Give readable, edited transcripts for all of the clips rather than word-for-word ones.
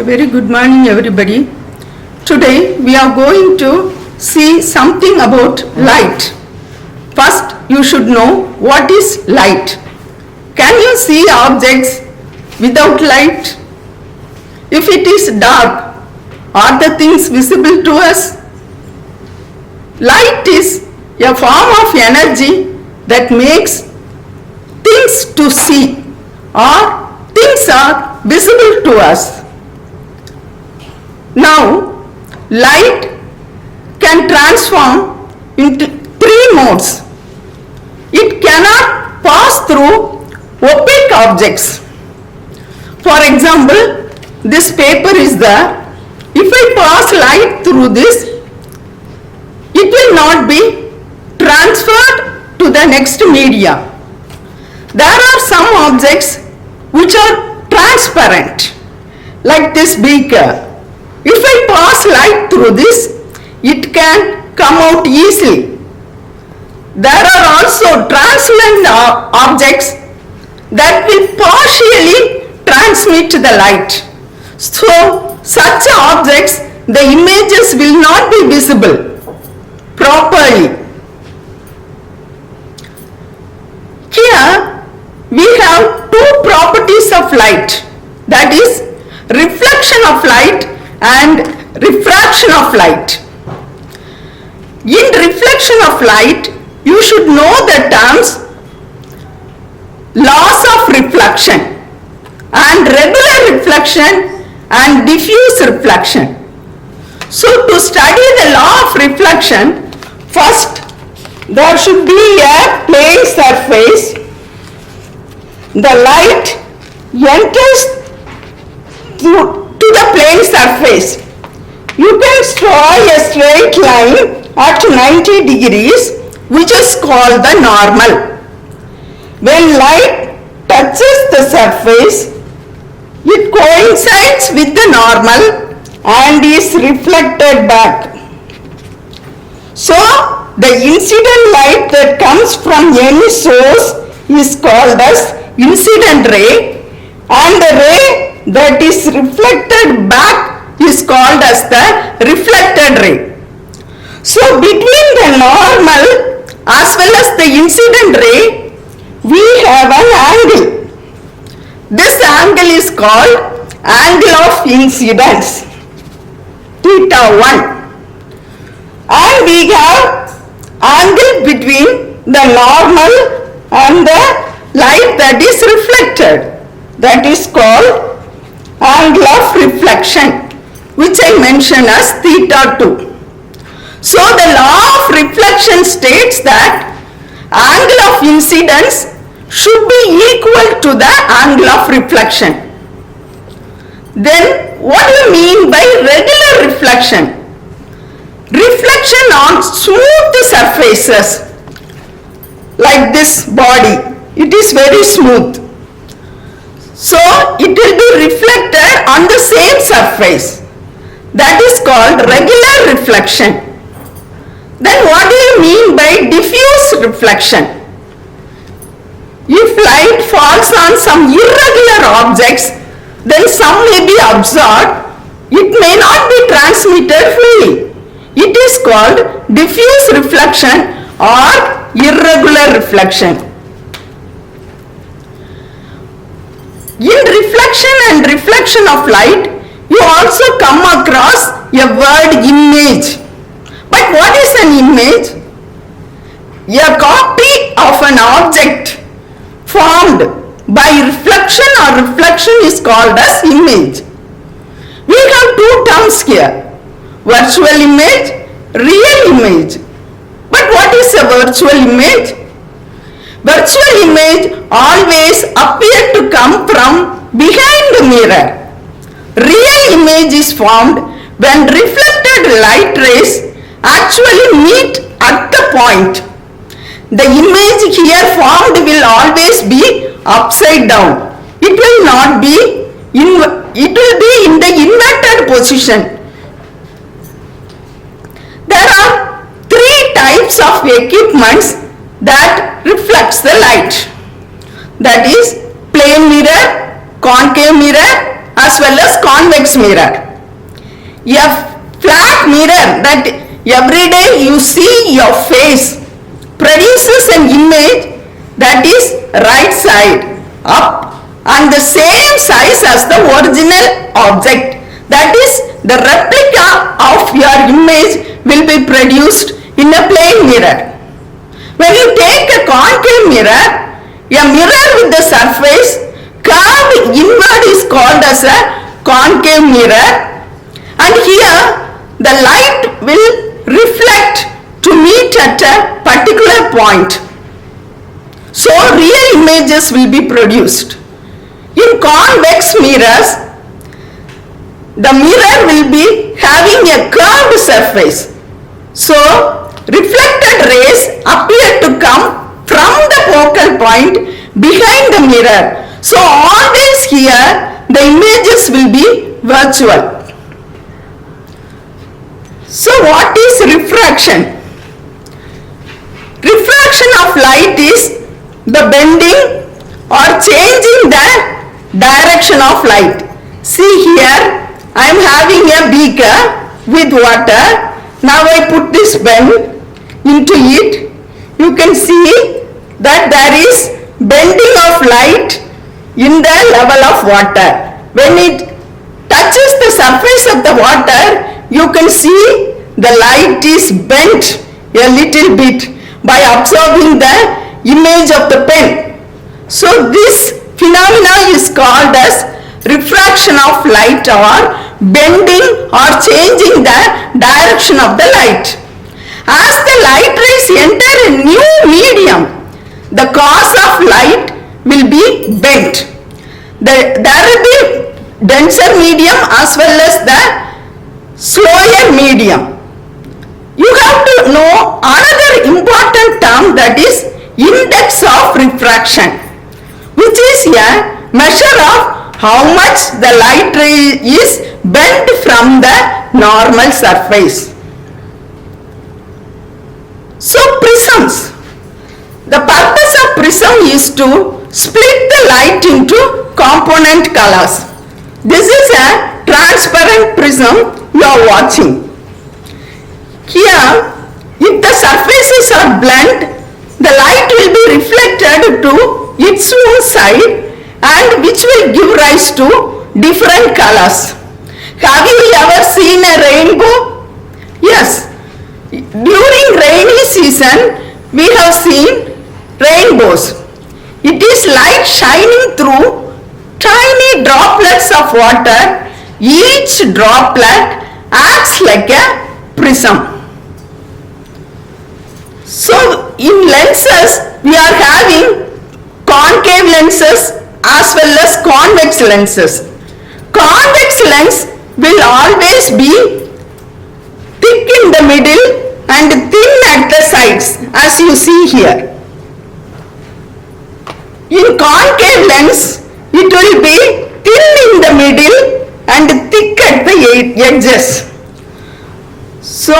very good morning everybody. Today we are going to see something about light. First you should know what is light. Can you see objects without light? If it is dark, are the things visible to us? Light is a form of energy that makes things to see, or things are visible to us. Now, light can transform into three modes. It cannot pass through opaque objects. For example, this paper is there. If I pass light through this, it will not be transferred to the next media. There are some objects which are transparent, like this beaker. If I pass light through this, it can come out easily. There are also translucent objects that will partially transmit the light. So, such objects, the images will not be visible properly. Here, we have two properties of light, that is reflection of light and refraction of light. In reflection of light, you should know the terms laws of reflection and regular reflection and diffuse reflection. So to study the law of reflection, first there should be a plane surface. The light enters to the plane surface. You can draw a straight line at 90 degrees, which is called the normal. When light touches the surface, it coincides with the normal and is reflected back. So, the incident light that comes from any source is called as incident ray, and the ray that is reflected back is called as the reflected ray. So between the normal as well as the incident ray, we have an angle. This angle is called angle of incidence, θ1. And we have angle between the normal and the light that is reflected, that is called angle of reflection, which I mention as θ2. So the law of reflection states that angle of incidence should be equal to the angle of reflection. Then what do you mean by regular reflection? Reflection on smooth surfaces like this body. It is very smooth. So it will be reflected on the same surface. That is called regular reflection. Then what do you mean by diffuse reflection? If light falls on some irregular objects, then some may be absorbed. It may not be transmitted fully. It is called diffuse reflection or irregular reflection. In reflection and reflection of light, you also come across a word image. But what is an image? A copy of an object formed by reflection or reflection is called as image. We have two terms here, virtual image, real image. But what is a virtual image? Virtual image always appear to come from behind the mirror. Real image is formed when reflected light rays actually meet at the point. The image here formed will always be upside down. It will not be it will be in the inverted position. There are three types of equipments that reflects the light. That is plane mirror, concave mirror as well as convex mirror. A flat mirror that every day you see your face produces an image that is right side up and the same size as the original object. That is, the replica of your image will be produced in a plane mirror. When you take a concave mirror, a mirror with the surface curved inward is called as a concave mirror, and here the light will reflect to meet at a particular point. So real images will be produced. In convex mirrors, the mirror will be having a curved surface. So reflected rays appear to come from the focal point behind the mirror. So always here the images will be virtual. So what is refraction? Refraction of light is the bending or changing the direction of light. See here, I am having a beaker with water. Now I put this pen into it. You can see that there is bending of light in the level of water. When it touches the surface of the water, you can see the light is bent a little bit by observing the image of the pen. So this phenomena is called as refraction of light or bending or changing the direction of the light. As the light rays enter a new medium, the cause of light will be bent. There will be denser medium as well as the slower medium. You have to know another important term, that is index of refraction, which is a measure of how much the light ray is bent from the normal surface. So prisms. The purpose of prism is to split the light into component colors. This is a transparent prism you are watching. Here, if the surfaces are blunt, the light will be reflected to its own side, and which will give rise to different colors. Have you ever seen a rainbow? Yes. During rainy season, we have seen rainbows. It is light shining through tiny droplets of water. Each droplet acts like a prism. So in lenses, we are having concave lenses as well as convex lenses. Convex lens will always be thick in the middle and thin at the sides, as you see here. In concave lens, it will be thin in the middle and thick at the edges. So,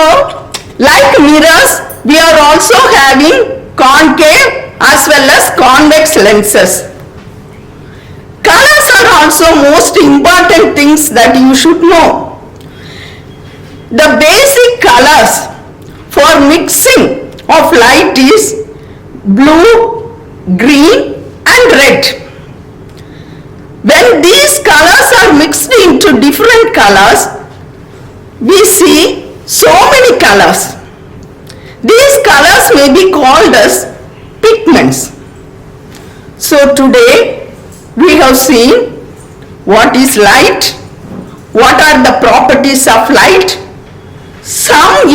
like mirrors, we are also having concave as well as convex lenses. Colors are also most important things that you should know. The basic colors for mixing of light is blue, green and red. When these colors are mixed into different colors, we see so many colors. These colors may be called as pigments. So today we have seen what is light, what are the properties of light, some